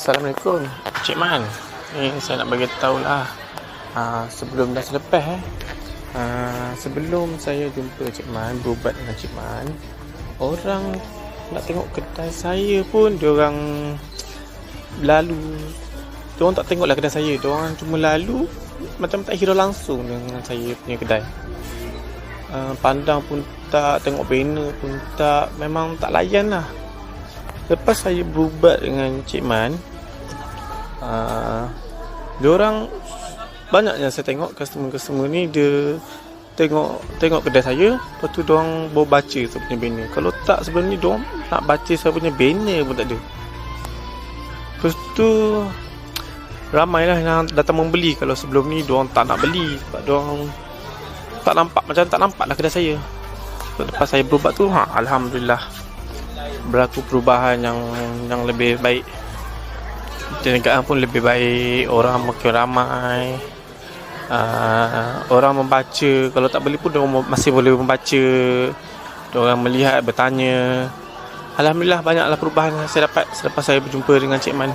Assalamualaikum, Cik Man. Ni saya nak bagi tahu lah. Sebelum dah selepas sebelum saya jumpa Cik Man, berubat dengan Cik Man, orang nak tengok kedai saya pun diorang lalu. Diorang tak tengoklah kedai saya, diorang cuma lalu macam tak hirau langsung dengan saya punya kedai. Pandang pun tak, tengok banner pun tak, memang tak layan lah. Lepas saya berubat dengan Cik Man, diorang banyaknya saya tengok customer ni dia tengok kedai saya, lepas tu diorang baru baca saya punya banner. Kalau tak sebelum ni diorang nak baca saya punya banner pun tak ada. Lepas tu ramailah yang datang membeli. Kalau sebelum ni diorang tak nak beli sebab diorang tak nampak lah kedai saya. Lepas saya berubat tu, alhamdulillah berlaku perubahan yang lebih baik. Perniagaan pun lebih baik, orang makin ramai, orang membaca. Kalau tak beli pun diorang masih boleh membaca, diorang melihat, bertanya. Alhamdulillah banyaklah perubahan yang saya dapat selepas saya berjumpa dengan Cik Man.